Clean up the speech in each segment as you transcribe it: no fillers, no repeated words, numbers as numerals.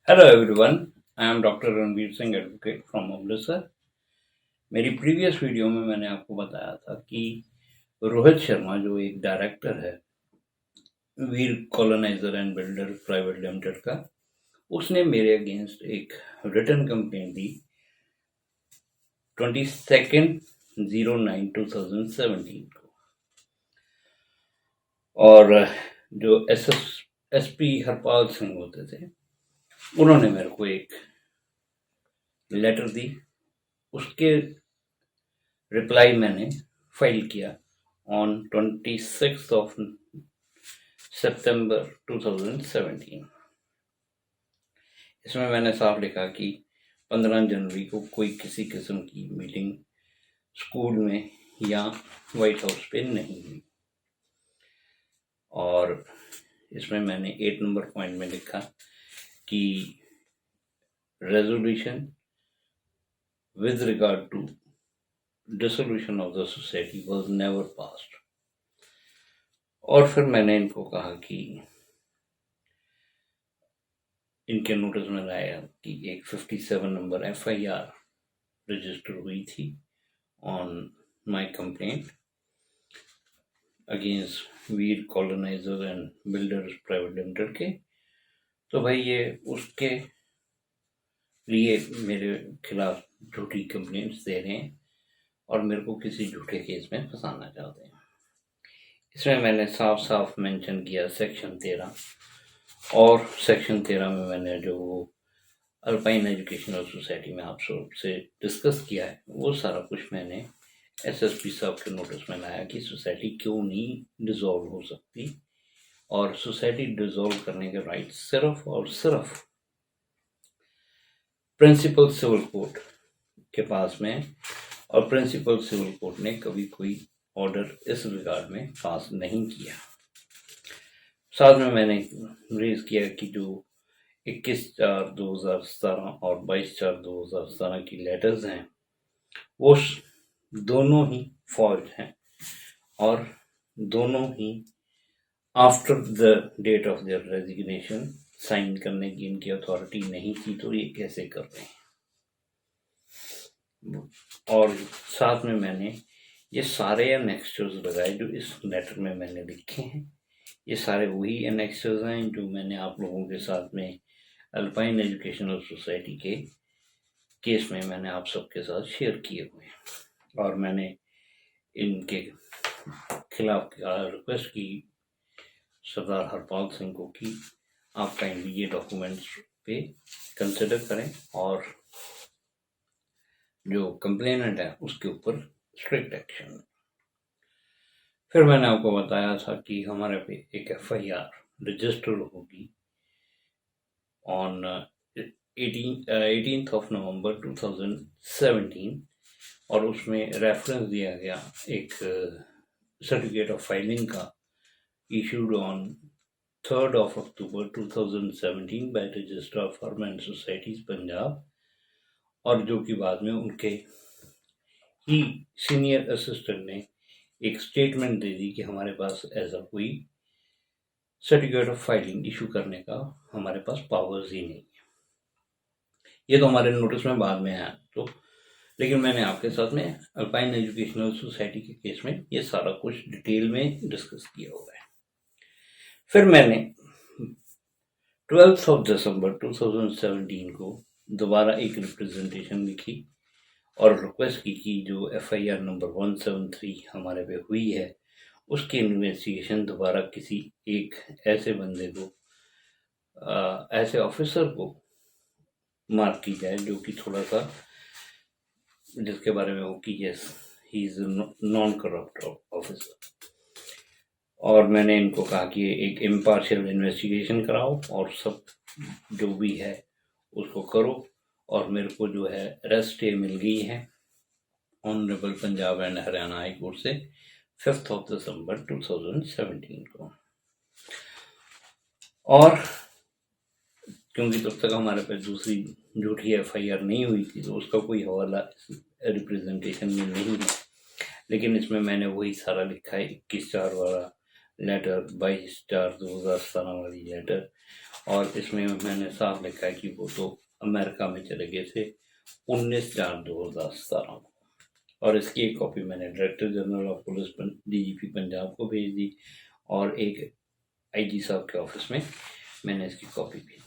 Hello everyone, I am doctor Ranveer Singh, advocate from Amritsar. मेरी previous video में मैंने आपको बताया था कि रोहित शर्मा जो एक डायरेक्टर है Veer colonizer and builder private limited का, उसने मेरे अगेंस्ट एक रिटन कंप्लेंट दी 22/09/2017 को। और जो एसपी हरपाल सिंह होते थे, उन्होंने मेरे को एक लेटर दी। उसके रिप्लाई मैंने फाइल किया ऑन 26 सितंबर 2017। इसमें मैंने साफ लिखा कि 15 जनवरी को कोई किसी किस्म की मीटिंग स्कूल में या व्हाइट हाउस पे नहीं हुई। और इसमें मैंने 8 नंबर पॉइंट में लिखा कि resolution with regard to dissolution of the society was never passed। और फिर मैंने इनको कहा कि इनके नोटिस में लाया कि एक 57 नंबर FIR रजिस्टर हुई थी on my complaint against Veer colonizer and builders private limited के। तो भाई ये उसके लिए मेरे खिलाफ झूठी कंप्लेंट्स दे रहे हैं और मेरे को किसी झूठे केस में फंसाना चाहते हैं। इसमें मैंने साफ साफ मेंशन किया सेक्शन 13, और सेक्शन 13 में मैंने जो अल्पाइन एजुकेशनल सोसाइटी में आप सबसे डिस्कस किया है, वो सारा कुछ मैंने SSP साहब के नोटिस में लाया कि सोसाइटी क्यों नहीं डिसॉल्व हो सकती, और सोसाइटी डिसॉल्व करने के राइट सिर्फ और सिर्फ प्रिंसिपल सिविल कोर्ट के पास में, और प्रिंसिपल सिविल कोर्ट ने कभी कोई ऑर्डर इस रिगार्ड में पास नहीं किया। साथ में मैंने रेज किया कि जो 21/4/2017 और 22/4/2017 की लेटर्स हैं, वो दोनों ही फॉल्ट हैं और दोनों ही after the date of their resignation sign करने की इनकी अथॉरिटी नहीं थी, तो ये कैसे कर रहे हैं। और साथ में मैंने ये सारे एनेक्सर्स लगाए जो इस लेटर में मैंने लिखे हैं। ये सारे वही एनेक्सर्स हैं जो मैंने आप लोगों के साथ में अल्पाइन एजुकेशनल सोसाइटी के केस में मैंने आप सबके साथ शेयर किए हुए हैं। और मैंने इनके खिलाफ रिक्वेस्ट की सरदार हरपाल सिंह को कि आप काइंडली ये डॉक्यूमेंट्स पे कंसिडर करें और जो कंप्लेनेंट है उसके ऊपर स्ट्रिक्ट एक्शन। फिर मैंने आपको बताया था कि हमारे पे एक FIR रजिस्टर होगी ऑन 18th of November 2017, और उसमें रेफरेंस दिया गया एक सर्टिफिकेट ऑफ फाइलिंग का issued on 3rd of October 2017 by registrar firm and societies Punjab, और जो कि बाद में उनके ही सीनियर असिस्टेंट ने एक स्टेटमेंट दे दी कि हमारे पास ऐसा कोई सर्टिफिकेट ऑफ फाइलिंग इशू करने का हमारे पास पावर्स ही नहीं है। ये तो हमारे नोटिस में बाद में आया, तो लेकिन मैंने आपके साथ में अल्पाइन एजुकेशनल सोसाइटी के केस में ये सारा कुछ डिटेल में डिस्कस किया हुआ है। फिर मैंने 12 दिसंबर 2017 को दोबारा एक रिप्रेजेंटेशन लिखी और रिक्वेस्ट की कि जो FIR नंबर 173 हमारे पे हुई है उसकी इन्वेस्टिगेशन दोबारा किसी एक ऐसे बंदे को, ऐसे ऑफिसर को मार्क की जाए जो कि थोड़ा सा, जिसके बारे में हो कि yes he is non corrupt officer. और मैंने इनको कहा कि एक इम्पार्शियल इन्वेस्टिगेशन कराओ और सब जो भी है उसको करो, और मेरे को जो है अरेस्ट मिल गई है honourable Punjab and Haryana high court से 5th of December 2017 को। और क्योंकि तब तक हमारे पास दूसरी झूठी FIR नहीं हुई थी, तो उसका कोई हवाला रिप्रेजेंटेशन में नहीं है, लेकिन इसमें मैंने वही सारा लिखा है। 21/4 वाला लेटर, 22/4/2017 वाली लेटर, और इसमें मैंने साफ लिखा है कि वो तो अमेरिका में चले गए थे 19/4/2017 को। और इसकी एक कॉपी मैंने director general of police DGP Punjab को भेज दी और एक IG साहब के ऑफिस में मैंने इसकी कॉपी भेज दी,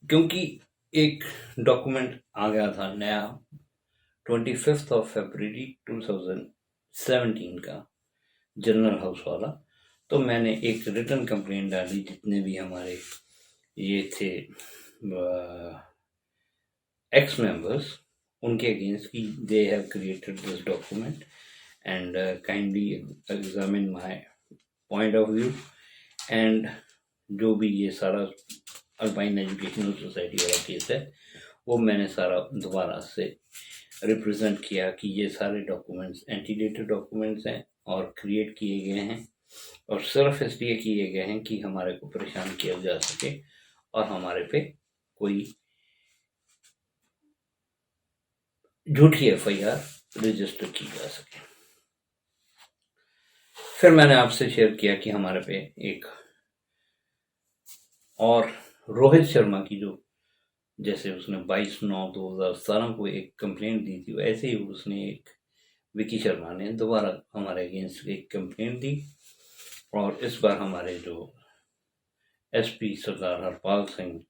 क्योंकि एक डॉक्यूमेंट आ गया था नया 25 फरवरी 2017 का जनरल हाउस वाला। तो मैंने एक रिटन कंप्लेंट डाली जितने भी हमारे ये थे एक्स मेंबर्स, उनके अगेंस्ट की they have created this document and kindly examine my point of view. And जो भी ये सारा अल्पाइन एजुकेशनल सोसाइटी वाला केस है वो मैंने सारा दोबारा से रिप्रेजेंट किया कि ये सारे डॉक्यूमेंट्स एंटीडेटेड डॉक्यूमेंट्स हैं और क्रिएट किए गए हैं और सिर्फ इसलिए किए गए हैं कि हमारे को परेशान किया जा सके और हमारे पे कोई झूठी FIR रजिस्टर की जा सके। फिर मैंने आपसे शेयर किया कि हमारे पे एक और रोहित शर्मा की जो जैसे उसने 22/9/2017 को एक कंप्लेंट दी थी, वैसे ही उसने एक विकी शर्मा ने दोबारा हमारे अगेंस्ट एक कंप्लेंट दी और इस बार हमारे जो SP सरदार हरपाल सिंह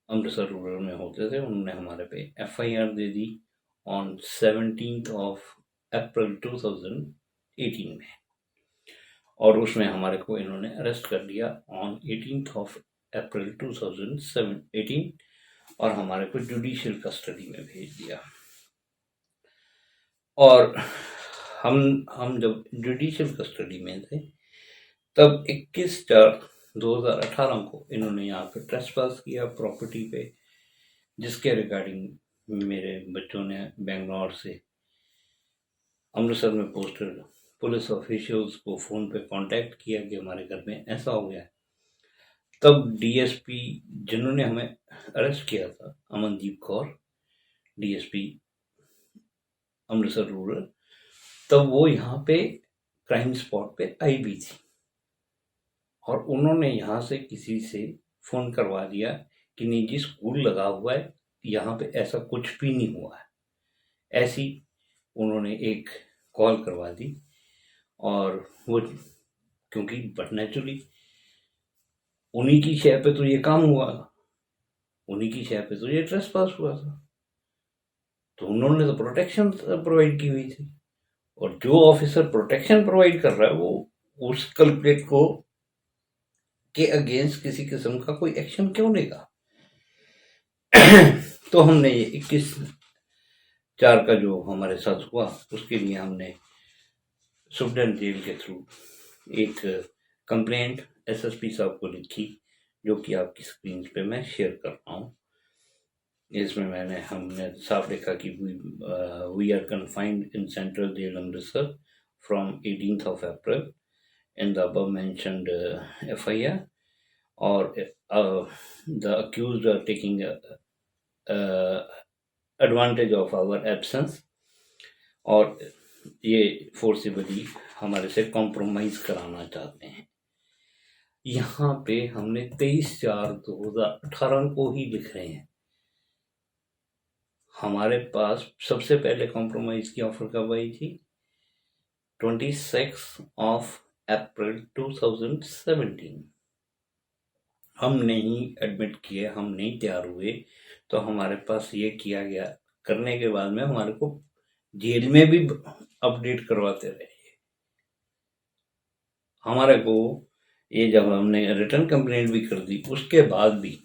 अमृतसर रूरल में होते थे उन्होंने हमारे पे FIR दे दी ऑन 17 अप्रैल 2018 में और उसमें हमारे को इन्होंने अरेस्ट कर लिया ऑन 18 अप्रैल 2018 और हमारे को जुडिशियल कस्टडी में भेज दिया। और हम जब जुडिशियल कस्टडी में थे तब 21/4/2018 को इन्होंने यहाँ पे ट्रेसपास किया प्रॉपर्टी पे, जिसके रिगार्डिंग मेरे बच्चों ने बेंगलोर से अमृतसर में पोस्टेड पुलिस ऑफिशियल्स को फ़ोन पे कांटेक्ट किया कि हमारे घर में ऐसा हो गया है। तब DSP जिन्होंने हमें अरेस्ट किया था, अमनदीप कौर DSP अमृतसर रूरल, तब वो यहाँ पे क्राइम स्पॉट पे आई भी थी और उन्होंने यहाँ से किसी से फ़ोन करवा दिया कि नहीं जी स्कूल लगा हुआ है, यहाँ पे ऐसा कुछ भी नहीं हुआ है। ऐसी उन्होंने एक कॉल करवा दी और वो क्योंकि बट नेचुरली उन्हीं की शय पे तो ये काम हुआ था, उन्हीं की शय पे तो ये ट्रेसपास हुआ था, तो उन्होंने तो प्रोटेक्शन प्रोवाइड की हुई थी और जो ऑफिसर प्रोटेक्शन प्रोवाइड कर रहा है वो उस कल्प्रेट को के अगेंस्ट किसी किस्म का कोई एक्शन क्यों लेगा। तो हमने ये 21/4 का जो हमारे साथ हुआ उसके लिए हमने सुप्रीम जेल के थ्रू एक कंप्लेंट SSP साहब को लिखी, जो कि आपकी स्क्रीन पे मैं शेयर कर रहा हूँ। इसमें हमने साफ लिखा कि we are confined in central jail Amritsar from 18 April in the above mentioned FIR or the accused are taking advantage of our absence और ये फोर्सिबली हमारे से कॉम्प्रोमाइज कराना चाहते हैं। यहाँ पे हमने 23/4/2018 को ही लिख रहे हैं। हमारे पास सबसे पहले कॉम्प्रोमाइज की ऑफर कब आई थी? 26 अप्रैल 2017। हम नहीं एडमिट किए, हम नहीं तैयार हुए, तो हमारे पास ये किया गया। करने के बाद में हमारे को जेल में भी अपडेट करवाते रहे। हमारे को ये जब हमने रिटर्न कंप्लेंट भी कर दी उसके बाद भी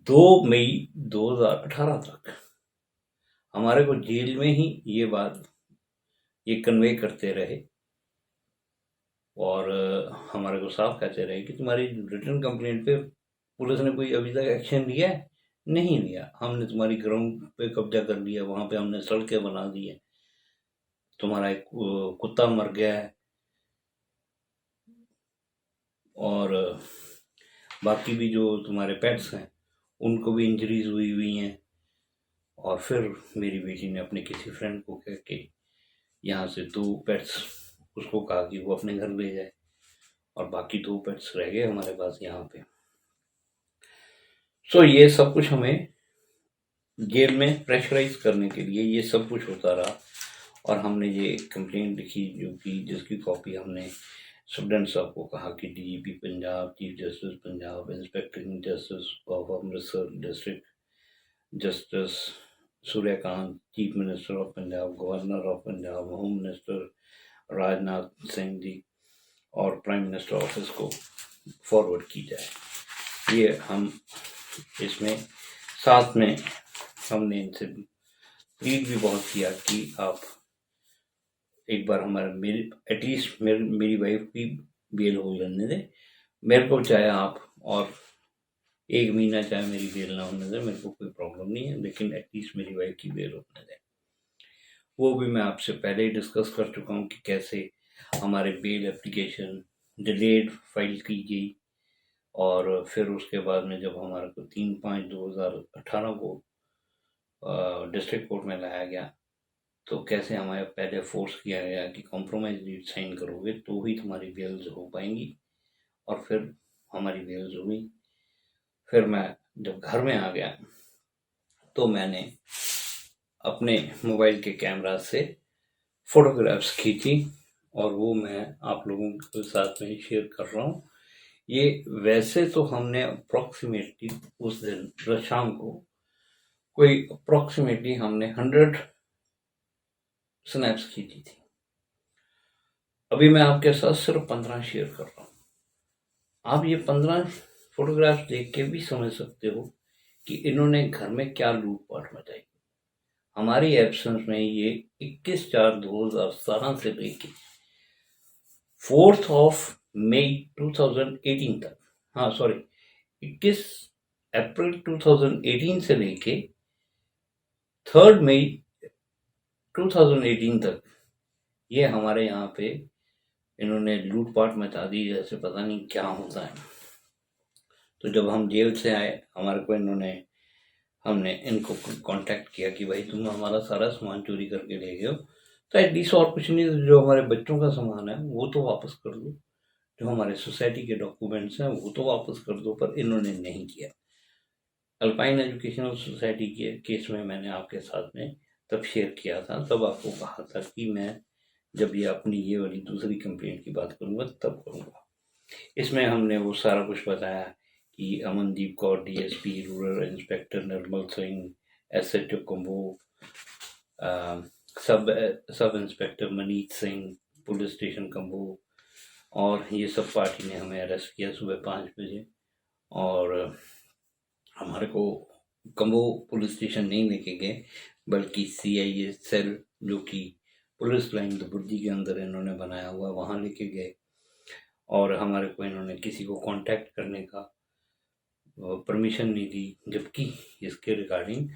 2 मई 2018 तक हमारे को जेल में ही ये बात ये कन्वे करते रहे और हमारे को साफ कहते रहे कि तुम्हारी रिटर्न कंप्लेंट पे पुलिस ने कोई अभी तक एक्शन लिया है? नहीं लिया। हमने तुम्हारी ग्राउंड पे कब्जा कर लिया, वहां पे हमने सड़कें बना दी है, तुम्हारा एक कुत्ता मर गया है और बाकी भी जो तुम्हारे पेट्स हैं उनको भी इंजरीज हुई हैं। और फिर मेरी बेटी ने अपने किसी फ्रेंड को कह के यहाँ से 2 पेट्स उसको कहा कि वो अपने घर ले जाए, और बाकी 2 पेट्स रह गए हमारे पास यहाँ पे। सो ये सब कुछ हमें जेल में प्रेशराइज करने के लिए ये सब कुछ होता रहा, और हमने ये कंप्लेंट लिखी जिसकी कॉपी हमने सुप्रीडेंट साहब को कहा कि DGP Punjab, chief justice Punjab, inspector justice of Amritsar district justice Suryakant, chief minister of Punjab, governor of Punjab, home minister Rajnath Singh ji और प्राइम मिनिस्टर ऑफिस को फॉरवर्ड की जाए। ये हम इसमें साथ में हमने इनसे प्लीड भी बहुत किया कि आप एक बार मेरी एटलीस्ट मेरी वाइफ की बेल हो लेने दें। मेरे को चाहे आप और 1 महीना चाहे मेरी बेल ना होने दें, मेरे को कोई प्रॉब्लम नहीं है, लेकिन एटलीस्ट मेरी वाइफ की बेल होने दें। वो भी मैं आपसे पहले ही डिस्कस कर चुका हूँ कि कैसे हमारे बेल एप्लीकेशन डिलेड फाइल की गई, और फिर उसके बाद में जब हमारे को 3/5/2018 को डिस्ट्रिक्ट कोर्ट में लाया गया, तो कैसे हमारे पहले फोर्स किया गया कि कॉम्प्रोमाइज डीड साइन करोगे तो ही तुम्हारी बेल्स हो पाएंगी, और फिर हमारी बेल्स हुई। फिर मैं जब घर में आ गया तो मैंने अपने मोबाइल के कैमरा से फोटोग्राफ्स खींची, और वो मैं आप लोगों के साथ में शेयर कर रहा हूँ। ये वैसे तो हमने अप्रॉक्सीमेटली उस दिन शाम को कोई अप्रॉक्सीमेटली हमने 100 स्नैप्स खींची थी। अभी मैं आपके साथ सिर्फ 15 शेयर कर रहा हूँ। आप ये 15 फोटोग्राफ्स देख के भी समझ सकते हो कि इन्होंने घर में क्या लूटपाट मचाई। हमारी एब्सेंस में ये 21/4/2017 से लेके 4 मई 2018 तक, हाँ सॉरी 21 अप्रैल 2018 से लेके 3 मई 2018 तक ये हमारे यहाँ पे इन्होंने लूटपाट मचा दी, जैसे पता नहीं क्या होता है। तो जब हम जेल से आए, हमने इनको कांटेक्ट किया कि भाई तुम हमारा सारा सामान चोरी करके ले गए हो, तो एटलीस्ट और कुछ नहीं, जो हमारे बच्चों का सामान है वो तो वापस कर दो, जो हमारे सोसाइटी के डॉक्यूमेंट्स हैं वो तो वापस कर दो। पर इन्होंने नहीं किया। अल्पाइन एजुकेशनल सोसाइटी के केस में मैंने आपके साथ में तब शेयर किया था, तब आपको कहा था कि मैं जब ये अपनी ये वाली दूसरी कंप्लेंट की बात करूंगा तब करूंगा। इसमें हमने वो सारा कुछ बताया कि Amandeep Kaur DSP, rural inspector Nirmal Singh, SHO Kumbhu, sub inspector Manit Singh, police station Kumbhu, और ये सब पार्टी ने हमें अरेस्ट किया सुबह 5 बजे। और हमारे को कम्बो पुलिस स्टेशन नहीं लेके गए, बल्कि सीआईए सेल, जो कि पुलिस लाइन बुर्जी के अंदर इन्होंने बनाया हुआ, वहाँ लेके गए। और हमारे को इन्होंने किसी को कांटेक्ट करने का परमिशन नहीं दी, जबकि इसके रिगार्डिंग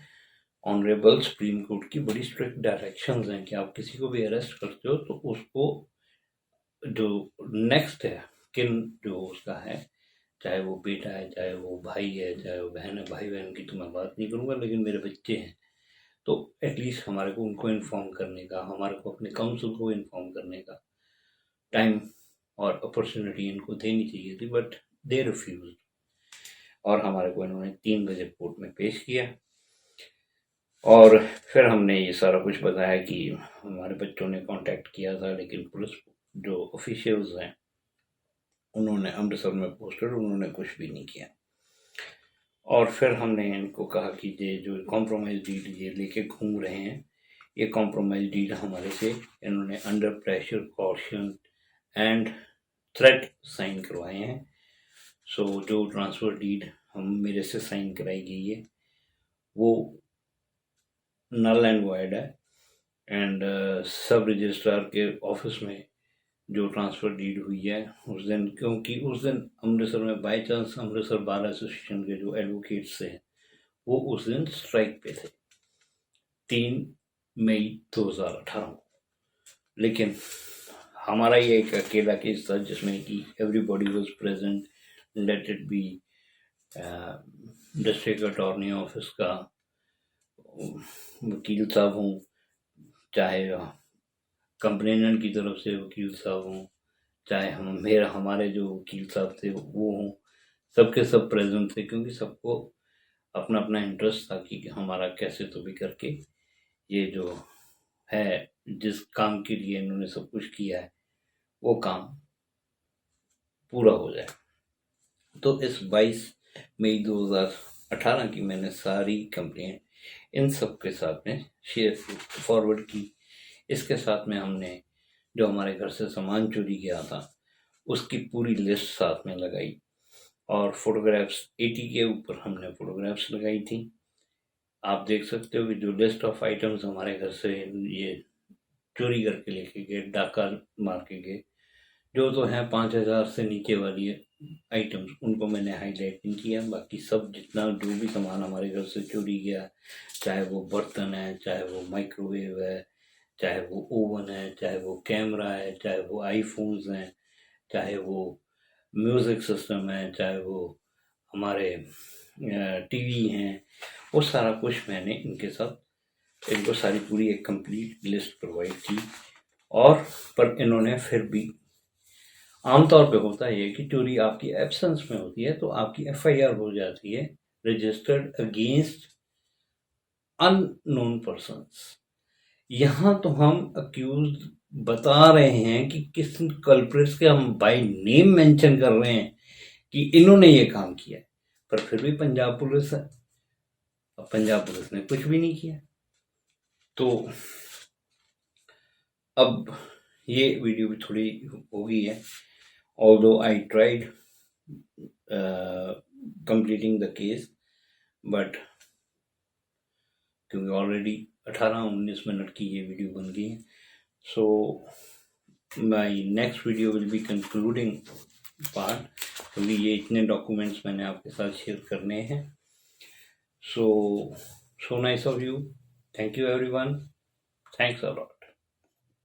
ऑनरेबल सुप्रीम कोर्ट की बड़ी स्ट्रिक्ट डायरेक्शंस हैं कि आप किसी को भी अरेस्ट करते हो तो उसको जो नेक्स्ट है किन जो उसका है, चाहे वो बेटा है, चाहे वो भाई है, चाहे वो बहन है, भाई बहन की तो मैं बात नहीं करूँगा, लेकिन मेरे बच्चे हैं, तो एटलीस्ट हमारे को उनको इन्फॉर्म करने का, हमारे को अपने काउंसिल को इन्फॉर्म करने का टाइम और अपॉर्चुनिटी इनको देनी चाहिए थी, बट दे रिफ्यूज। और हमारे को इन्होंने 3 बजे कोर्ट में पेश किया, और फिर हमने ये सारा कुछ बताया कि हमारे बच्चों ने कांटेक्ट किया था, लेकिन पुलिस जो ऑफिशियल्स हैं उन्होंने अमृतसर में पोस्टेड, उन्होंने कुछ भी नहीं किया। और फिर हमने इनको कहा कि ये जो कॉम्प्रोमाइज डीड ये लेके घूम रहे हैं, ये कॉम्प्रोमाइज डीड हमारे से इन्होंने under pressure, caution and threat sign करवाए हैं। सो जो ट्रांसफ़र डीड मेरे से साइन कराई गई है वो नल एंड वॉइड है, एंड सब रजिस्ट्रार के ऑफिस में जो ट्रांसफ़र डीड हुई है उस दिन, क्योंकि उस दिन अमृतसर में by chance Amritsar bar association के जो एडवोकेट्स हैं वो उस दिन स्ट्राइक पे थे 3 मई 2018 को। लेकिन हमारा ये एक अकेला केस था जिसमें कि everybody was present, let it be district attorney office का वकील साहब हूँ, चाहे कंप्लेनेंट की तरफ से वकील साहब हों, चाहे हमारे जो वकील साहब थे वो हों, सबके सब प्रेजेंट थे, क्योंकि सबको अपना अपना इंटरेस्ट था कि हमारा कैसे तो भी करके ये जो है, जिस काम के लिए इन्होंने सब कुछ किया है, वो काम पूरा हो जाए। तो इस 22 मई 2018 की मैंने सारी कंप्लेंट इन सब के साथ में शेयर फॉरवर्ड की। इसके साथ में हमने जो हमारे घर से सामान चोरी गया था उसकी पूरी लिस्ट साथ में लगाई, और फोटोग्राफ्स 80 के ऊपर हमने फोटोग्राफ्स लगाई थी। आप देख सकते हो कि जो लिस्ट ऑफ आइटम्स हमारे घर से ये चोरी करके लेके गए, डाका मार के गए, जो तो हैं 5,000 से नीचे वाली आइटम्स, उनको मैंने हाईलाइट नहीं किया। बाकी सब जितना जो भी सामान हमारे घर से चोरी गया, चाहे वो बर्तन है, चाहे वो माइक्रोवेव है, चाहे वो ओवन है, चाहे वो कैमरा है, चाहे वो आईफोन्स हैं, चाहे वो म्यूज़िक सिस्टम है, चाहे वो हमारे टीवी हैं, वो सारा कुछ मैंने इनके साथ इनको सारी पूरी एक कंप्लीट लिस्ट प्रोवाइड की। और पर इन्होंने फिर भी, आमतौर पे होता है कि चोरी आपकी एब्सेंस में होती है तो आपकी एफआईआर हो जाती है रजिस्टर्ड अगेंस्ट अननोन पर्सन्स। यहाँ तो हम अक्यूज बता रहे हैं कि किस कल्प्रिट्स के हम बाय नेम मेंशन कर रहे हैं कि इन्होंने ये काम किया है, पर फिर भी पंजाब पुलिस है। अब पंजाब पुलिस ने कुछ भी नहीं किया। तो अब ये वीडियो भी थोड़ी हो गई है, although I tried completing the case, but क्योंकि ऑलरेडी 18-19 मिनट की ये वीडियो बन गई है, so my next video will be concluding part, क्योंकि ये इतने डॉक्यूमेंट्स मैंने आपके साथ शेयर करने हैं। So nice of you, thank you everyone, thanks a lot.